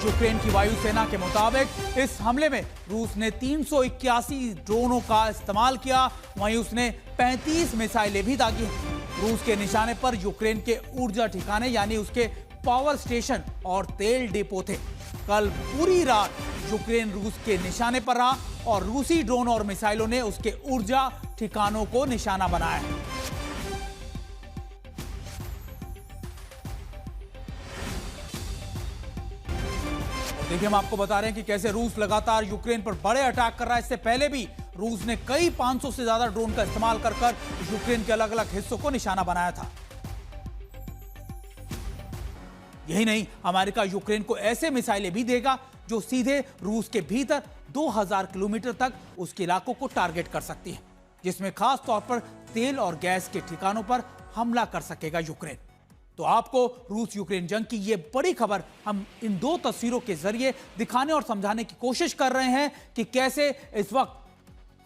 Ukraine की वायुसेना के मुताबिक इस हमले में रूस ने 381 ड्रोनों का इस्तेमाल किया। वहीं उसने 35 मिसाइलें भी दागी हैं। रूस के निशाने पर यूक्रेन के ऊर्जा ठिकाने यानी उसके पावर स्टेशन और तेल डिपो थे। कल पूरी रात यूक्रेन रूस के निशाने पर रहा और रूसी ड्रोन और मिसाइलों ने उसके ऊर्जा ठिकानों को निशाना बनाया। देखिए, हम आपको बता रहे हैं कि कैसे रूस लगातार यूक्रेन पर बड़े अटैक कर रहा है। इससे पहले भी रूस ने कई 500 से ज्यादा ड्रोन का इस्तेमाल कर यूक्रेन के अलग अलग हिस्सों को निशाना बनाया था। यही नहीं, अमेरिका यूक्रेन को ऐसे मिसाइलें भी देगा जो सीधे रूस के भीतर 2000 किलोमीटर तक उसके इलाकों को टारगेट कर सकती है, जिसमें खास तौर पर तेल और गैस के ठिकानों पर हमला कर सकेगा यूक्रेन। तो आपको रूस यूक्रेन जंग की ये बड़ी खबर हम इन दो तस्वीरों के जरिए दिखाने और समझाने की कोशिश कर रहे हैं कि कैसे इस वक्त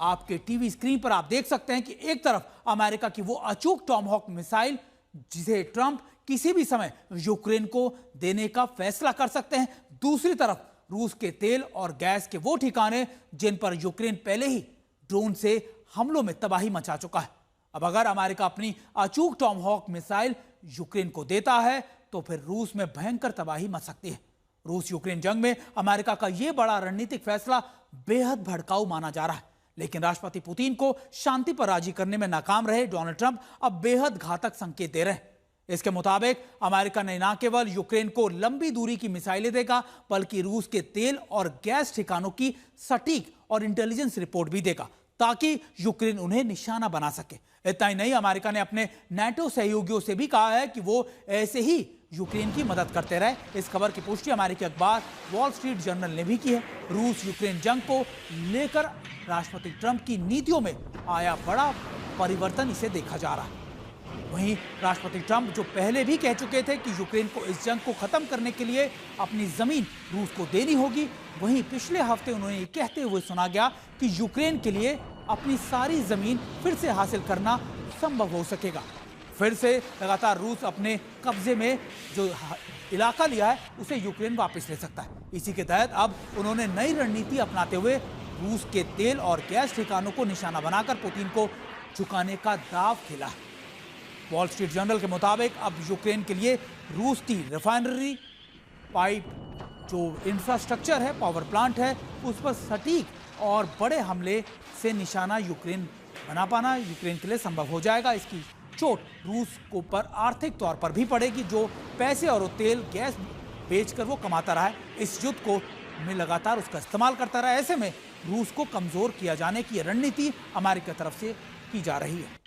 आपके टीवी स्क्रीन पर आप देख सकते हैं कि एक तरफ अमेरिका की वो अचूक टॉमहॉक मिसाइल जिसे ट्रंप किसी भी समय यूक्रेन को देने का फैसला कर सकते हैं, दूसरी तरफ रूस के तेल और गैस के वो ठिकाने जिन पर यूक्रेन पहले ही ड्रोन से हमलों में तबाही मचा चुका है। अब अगर अमेरिका अपनी अचूक टॉमहॉक मिसाइल यूक्रेन को देता है तो फिर रूस में भयंकर तबाही मच सकती है। रूस यूक्रेन जंग में अमेरिका का यह बड़ा रणनीतिक फैसला बेहद भड़काऊ माना जा रहा है, लेकिन राष्ट्रपति पुतिन को शांति पर राजी करने में नाकाम रहे डोनाल्ड ट्रंप अब बेहद घातक संकेत दे रहे हैं। इसके मुताबिक अमेरिका ने न केवल यूक्रेन को लंबी दूरी की मिसाइलें देगा, बल्कि रूस के तेल और गैस ठिकानों की सटीक और इंटेलिजेंस रिपोर्ट भी देगा ताकि यूक्रेन उन्हें निशाना बना सके। इतना ही नहीं, अमेरिका ने अपने नाटो सहयोगियों से भी कहा है कि वो ऐसे ही यूक्रेन की मदद करते रहे। इस खबर की पुष्टि अमेरिकी अखबार वॉल स्ट्रीट जर्नल ने भी की है। रूस यूक्रेन जंग को लेकर राष्ट्रपति ट्रंप की नीतियों में आया बड़ा परिवर्तन इसे देखा जा रहा है। वहीं राष्ट्रपति ट्रंप जो पहले भी कह चुके थे कि यूक्रेन को इस जंग को खत्म करने के लिए अपनी जमीन रूस को देनी होगी, वहीं पिछले हफ्ते उन्होंने ये कहते हुए सुना गया कि यूक्रेन के लिए अपनी सारी जमीन फिर से हासिल करना संभव हो सकेगा। फिर से लगातार रूस अपने कब्जे में जो इलाका लिया है उसे यूक्रेन वापस ले सकता है। इसी के तहत अब उन्होंने नई रणनीति अपनाते हुए रूस के तेल और गैस ठिकानों को निशाना बनाकर पुतिन को झुकाने का दांव खेला है। वॉल स्ट्रीट जर्नल के मुताबिक अब यूक्रेन के लिए रूस की रिफाइनरी पाइप जो इंफ्रास्ट्रक्चर है, पावर प्लांट है, उस पर सटीक और बड़े हमले से निशाना यूक्रेन बना पाना यूक्रेन के लिए संभव हो जाएगा। इसकी चोट रूस को पर आर्थिक तौर पर भी पड़ेगी, जो पैसे और तेल गैस बेचकर वो कमाता रहा है, इस युद्ध को में लगातार उसका इस्तेमाल करता रहा है। ऐसे में रूस को कमजोर किया जाने की रणनीति अमेरिका की तरफ से की जा रही है।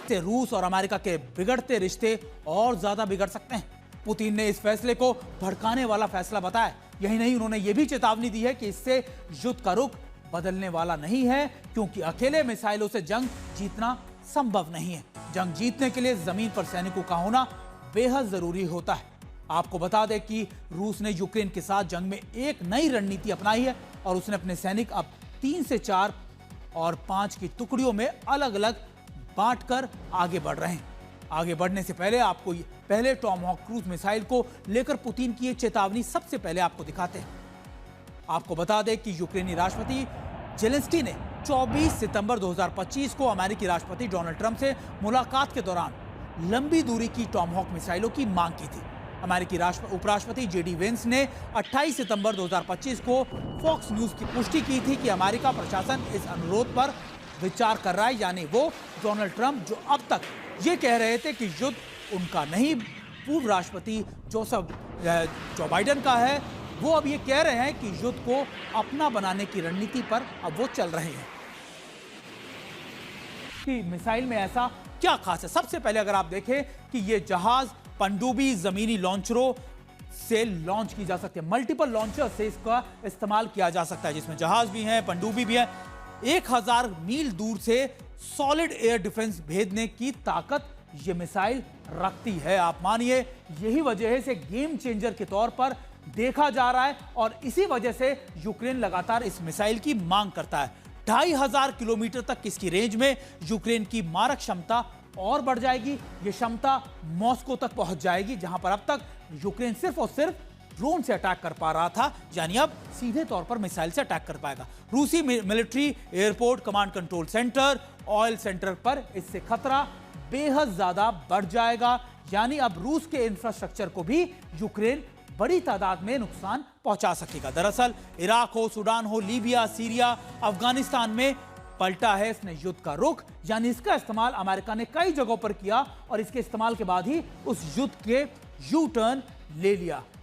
रूस और अमेरिका के बिगड़ते रिश्ते और ज्यादा बिगड़ सकते हैं। पुतिन ने इस फैसले को भड़काने वाला फैसला बताया। यही नहीं, उन्होंने यह भी चेतावनी दी है कि इससे युद्ध का रुख बदलने वाला नहीं है, क्योंकि अकेले मिसाइलों से जंग जीतना संभव नहीं है। जंग जीतने के लिए जमीन पर सैनिकों का होना बेहद जरूरी होता है। आपको बता दें कि रूस ने यूक्रेन के साथ जंग में एक नई रणनीति अपनाई है और उसने अपने सैनिक अब 3 से 4 और 5 की टुकड़ियों में अलग अलग बांटकर आगे बढ़ रहे हैं। आगे बढ़ने से पहले आपको पहले टॉमहॉक क्रूज मिसाइल को लेकर पुतिन की ये चेतावनी सबसे पहले आपको दिखाते हैं। आपको बता दें कि यूक्रेनी राष्ट्रपति जेलेंस्की ने 24 सितंबर 2025 को अमेरिकी राष्ट्रपति डोनाल्ड ट्रंप से मुलाकात के दौरान लंबी दूरी की टॉमहॉक मिसाइलों की मांग की थी। अमेरिकी उपराष्ट्रपति जेडी वेंस ने 28 सितंबर 2025 को फॉक्स न्यूज की पुष्टि की थी कि अमेरिका प्रशासन इस अनुरोध पर विचार कर रहा है। यानी वो डोनाल्ड ट्रंप जो अब तक ये कह रहे थे कि युद्ध उनका नहीं, पूर्व राष्ट्रपति जो बाइडेन का है, वो अब ये कह रहे हैं कि युद्ध को अपना बनाने की रणनीति पर अब वो चल रहे हैं। कि मिसाइल में ऐसा क्या खास है? सबसे पहले अगर आप देखें कि ये जहाज पनडुब्बी जमीनी लॉन्चरों से लॉन्च की जा सकती है। मल्टीपल लॉन्चर से इसका इस्तेमाल किया जा सकता है, जिसमें जहाज भी हैं, पनडुब्बी भी है। 1000 मील दूर से सॉलिड एयर डिफेंस भेजने की ताकत ये मिसाइल रखती है। आप मानिए यही वजह से गेम चेंजर के तौर पर देखा जा रहा है और इसी वजह से यूक्रेन लगातार इस मिसाइल की मांग करता है। 2500 किलोमीटर तक इसकी रेंज में यूक्रेन की मारक क्षमता और बढ़ जाएगी। यह क्षमता मॉस्को तक पहुंच जाएगी, जहां पर अब तक यूक्रेन सिर्फ और सिर्फ ड्रोन से अटैक कर पा रहा था, यानी अब सीधे तौर पर मिसाइल से अटैक कर पाएगा। रूसी military airport, command control centre, oil centre पर इससे खतरा बेहद ज्यादा बढ़ जाएगा, यानी अब रूस के इंफ्रास्ट्रक्चर को भी यूक्रेन बड़ी तादाद में नुकसान पहुंचा सकेगा। दरअसल इराक हो, सूडान हो, लीबिया, सीरिया, अफगानिस्तान में पलटा है इसने युद्ध का रुख, यानी इसका इस्तेमाल अमेरिका ने कई जगहों पर किया और इसके इस्तेमाल के बाद ही उस युद्ध के यू टर्न ले लिया।